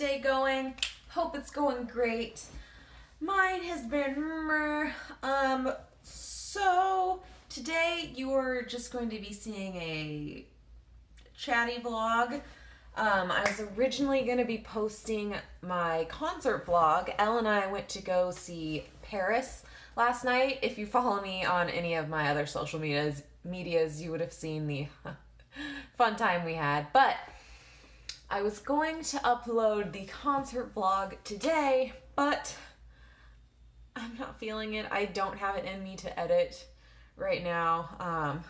day going? Hope it's going great. Mine has been so today you're just going to be seeing a chatty vlog. I was originally going to be posting my concert vlog. Elle and I went to go see Paris last night. If you follow me on any of my other social medias, you would have seen the fun time we had. But I was going to upload the concert vlog today, but I'm not feeling it. I don't have it in me to edit right now.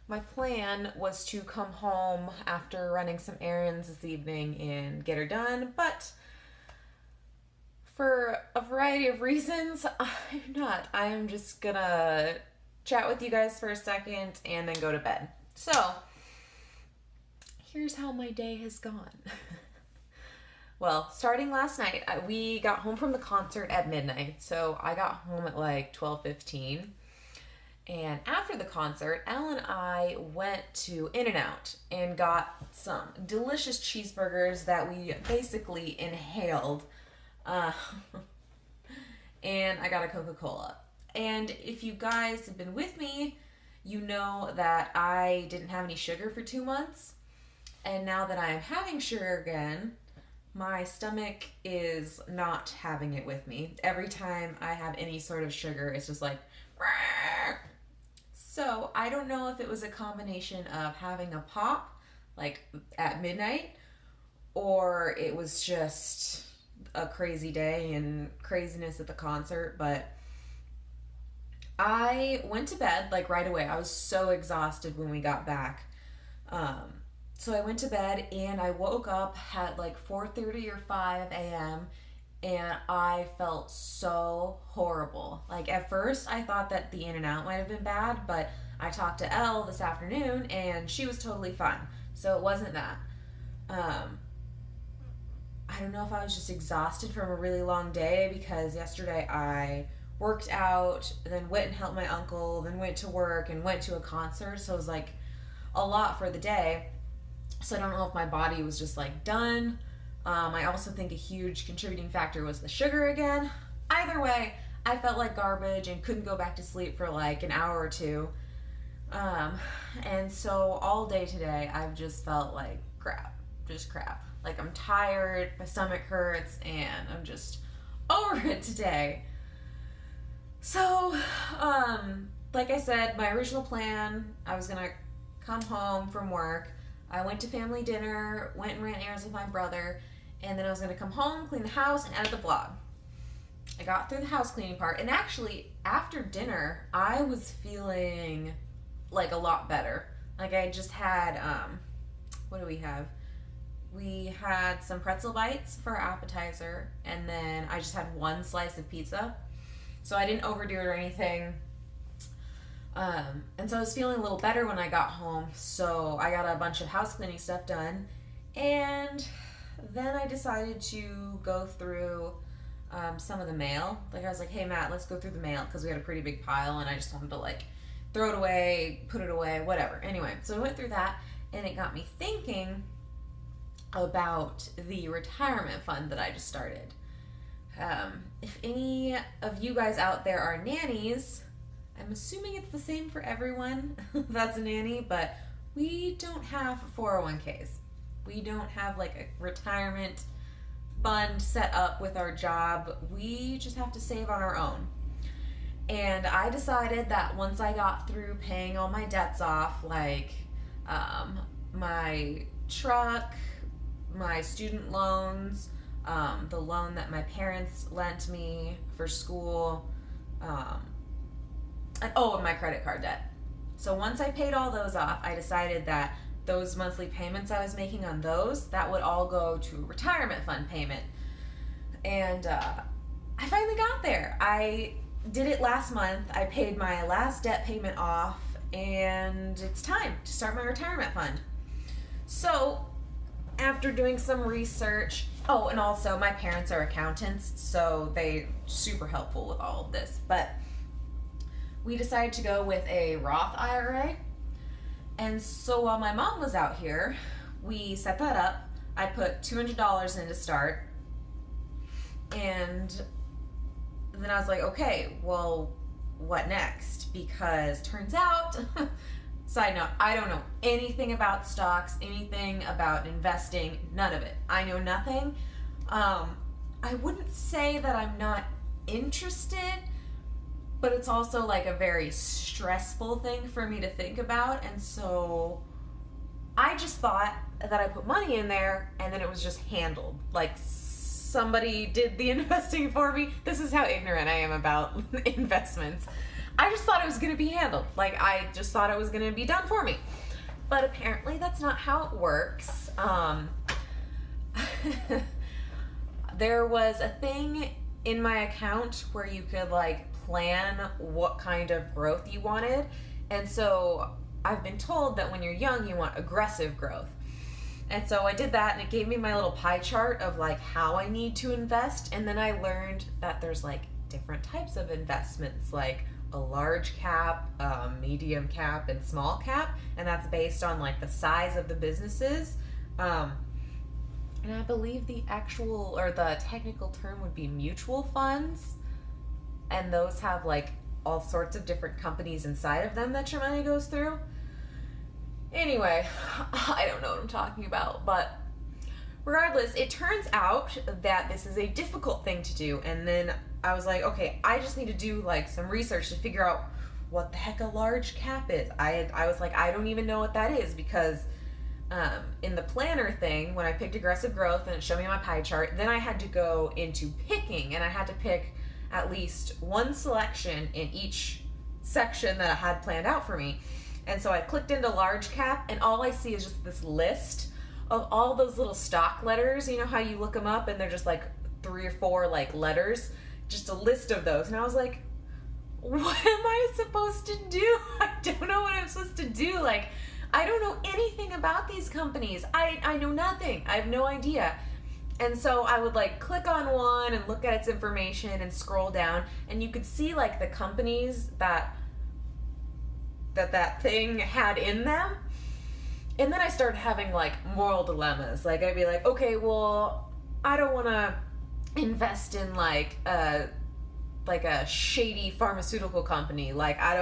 My plan was to come home after running some errands this evening and get her done, but for a variety of reasons, I'm not. I'm just gonna chat with you guys for a second and then go to bed. So, here's how my day has gone. Well, starting last night, we got home from the concert at midnight, so I got home at like 12:15. And after the concert, Elle and I went to In-N-Out and got some delicious cheeseburgers that we basically inhaled. And I got a Coca-Cola. And if you guys have been with me, you know that I didn't have any sugar for 2 months. And now that I am having sugar again, my stomach is not having it with me. Every time I have any sort of sugar, it's just like, Rrr! So I don't know if it was a combination of having a pop, like at midnight, or it was just a crazy day and craziness at the concert, but I went to bed like right away. I was so exhausted when we got back. So I went to bed and I woke up at like 4:30 or 5 a.m. and I felt so horrible. Like at first I thought that the In-N-Out might have been bad, but I talked to Elle this afternoon and she was totally fine. So it wasn't that. I don't know if I was just exhausted from a really long day, because yesterday I worked out, then went and helped my uncle, then went to work and went to a concert. So it was like a lot for the day. So I don't know if my body was just like done. I also think a huge contributing factor was the sugar again. Either way, I felt like garbage and couldn't go back to sleep for like an hour or two. And so all day today, I've just felt like crap, just crap. Like I'm tired, my stomach hurts, and I'm just over it today. So, like I said, my original plan, I was gonna come home from work. I went to family dinner, went and ran errands with my brother, and then I was going to come home, clean the house, and edit the vlog. I got through the house cleaning part, and actually, after dinner, I was feeling like a lot better. Like I just had, what do we have? We had some pretzel bites for our appetizer, and then I just had one slice of pizza. So I didn't overdo it or anything. And so I was feeling a little better when I got home, so I got a bunch of house cleaning stuff done, and then I decided to go through some of the mail. Like I was like, hey Matt, let's go through the mail, because we had a pretty big pile and I just wanted to like throw it away, put it away, whatever. Anyway, so I went through that, and it got me thinking about the retirement fund that I just started. If any of you guys out there are nannies, I'm assuming it's the same for everyone that's a nanny, but we don't have 401ks. We don't have like a retirement fund set up with our job. We just have to save on our own. And I decided that once I got through paying all my debts off, like my truck, my student loans, the loan that my parents lent me for school, and my credit card debt. So once I paid all those off, I decided that those monthly payments I was making on those, that would all go to a retirement fund payment. And I finally got there. I did it last month. I paid my last debt payment off, and it's time to start my retirement fund. So after doing some research, and also my parents are accountants, so they super helpful with all of this, but we decided to go with a Roth IRA. And so while my mom was out here, we set that up. I put $200 in to start, and then I was like, okay, well, what next? Because turns out, side note, I don't know anything about stocks, anything about investing, none of it. I know nothing. I wouldn't say that I'm not interested, but it's also like a very stressful thing for me to think about. And so I just thought that I put money in there and then it was just handled. Like somebody did the investing for me. This is how ignorant I am about investments. I just thought it was going to be handled. Like I just thought it was going to be done for me. But apparently that's not how it works. There was a thing in my account where you could like plan what kind of growth you wanted. And so I've been told that when you're young, you want aggressive growth. And so I did that and it gave me my little pie chart of like how I need to invest. And then I learned that there's like different types of investments, like a large cap, medium cap, and small cap. And that's based on like the size of the businesses. And I believe the actual or the technical term would be mutual funds. And those have like all sorts of different companies inside of them that your money goes through. Anyway, I don't know what I'm talking about, but regardless, it turns out that this is a difficult thing to do. And then I was like, okay, I just need to do like some research to figure out what the heck a large cap is. I was like, I don't even know what that is, because in the planner thing, when I picked aggressive growth and it showed me my pie chart, then I had to go into picking, and I had to pick at least one selection in each section that I had planned out for me. And so I clicked into large cap, and all I see is just this list of all those little stock letters. You know how you look them up and they're just like 3 or 4 like letters, just a list of those. And I was like, what am I supposed to do? I don't know what I'm supposed to do. Like, I don't know anything about these companies. I know nothing. I have no idea. And so I would like click on one and look at its information and scroll down, and you could see like the companies that thing had in them. And then I started having like moral dilemmas. Like I'd be like, okay, well, I don't want to invest in like a shady pharmaceutical company. Like I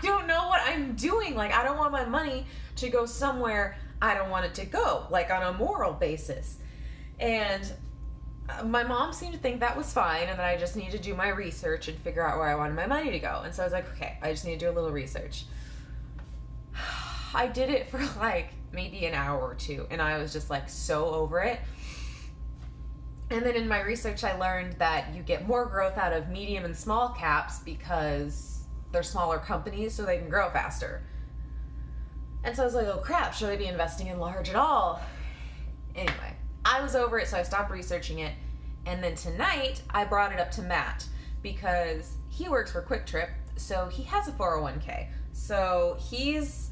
don't know what I'm doing. Like I don't want my money to go somewhere I don't want it to go, like on a moral basis. And my mom seemed to think that was fine, and that I just needed to do my research and figure out where I wanted my money to go. And so I was like, okay, I just need to do a little research. I did it for like maybe an hour or two, and I was just like so over it. And then in my research, I learned that you get more growth out of medium and small caps because they're smaller companies, so they can grow faster. And so I was like, oh crap, should I be investing in large at all? Anyway, I was over it, so I stopped researching it. And then tonight, I brought it up to Matt because he works for Quick Trip, so he has a 401k. So he's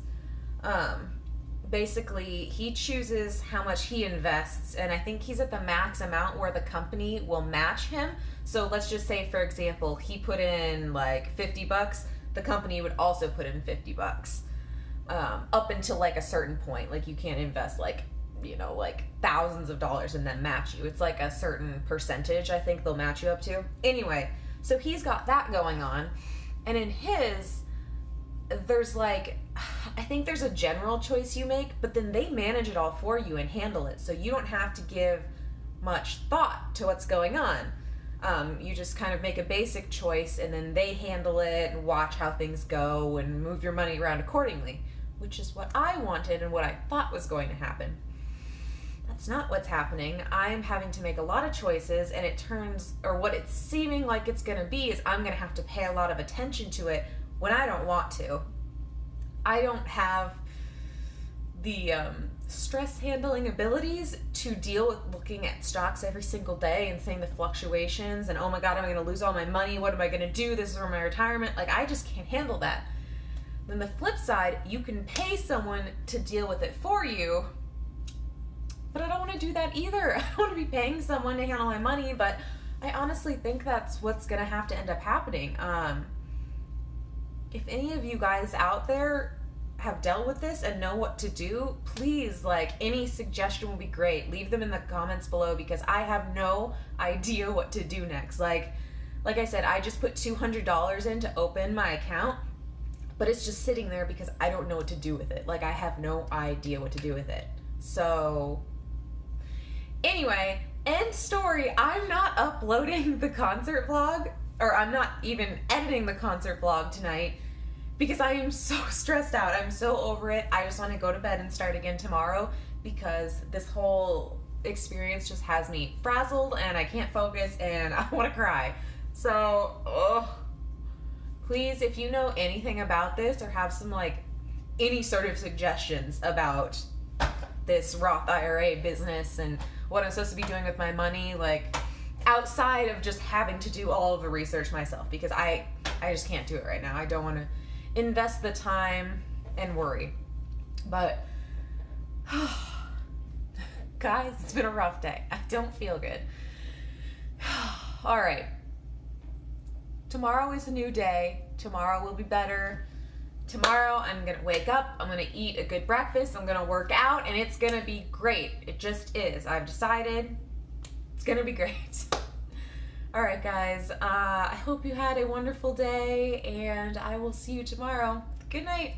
basically, he chooses how much he invests, and I think he's at the max amount where the company will match him. So let's just say, for example, he put in like $50, the company would also put in $50, up until like a certain point. Like you can't invest like, you know, like thousands of dollars and then match you. It's like a certain percentage I think they'll match you up to. Anyway, so he's got that going on, and in his, there's like, I think there's a general choice you make, but then they manage it all for you and handle it, so you don't have to give much thought to what's going on. You just kind of make a basic choice, and then they handle it and watch how things go and move your money around accordingly, which is what I wanted and what I thought was going to happen. That's not what's happening. I'm having to make a lot of choices, and what it's seeming like it's going to be is I'm going to have to pay a lot of attention to it when I don't want to. I don't have the stress handling abilities to deal with looking at stocks every single day and seeing the fluctuations and, oh my God, I'm going to lose all my money. What am I going to do? This is for my retirement. Like, I just can't handle that. Then the flip side, you can pay someone to deal with it for you, but I don't want to do that either. I don't want to be paying someone to handle my money, but I honestly think that's what's going to have to end up happening. If any of you guys out there have dealt with this and know what to do, please, like, any suggestion will be great. Leave them in the comments below, because I have no idea what to do next. Like I said, I just put $200 in to open my account, but it's just sitting there because I don't know what to do with it. Like, I have no idea what to do with it. So anyway, end story. I'm not uploading the concert vlog, or I'm not even editing the concert vlog tonight, because I am so stressed out. I'm so over it. I just want to go to bed and start again tomorrow, because this whole experience just has me frazzled and I can't focus and I want to cry. So, please, if you know anything about this or have some, like, any sort of suggestions about this Roth IRA business and what I'm supposed to be doing with my money, like, outside of just having to do all of the research myself, because I just can't do it right now. I don't want to invest the time and worry. But guys, it's been a rough day. I don't feel good. All right. Tomorrow is a new day. Tomorrow will be better. Tomorrow I'm going to wake up, I'm going to eat a good breakfast, I'm going to work out, and it's going to be great. It just is. I've decided it's going to be great. All right, guys. I hope you had a wonderful day, and I will see you tomorrow. Good night.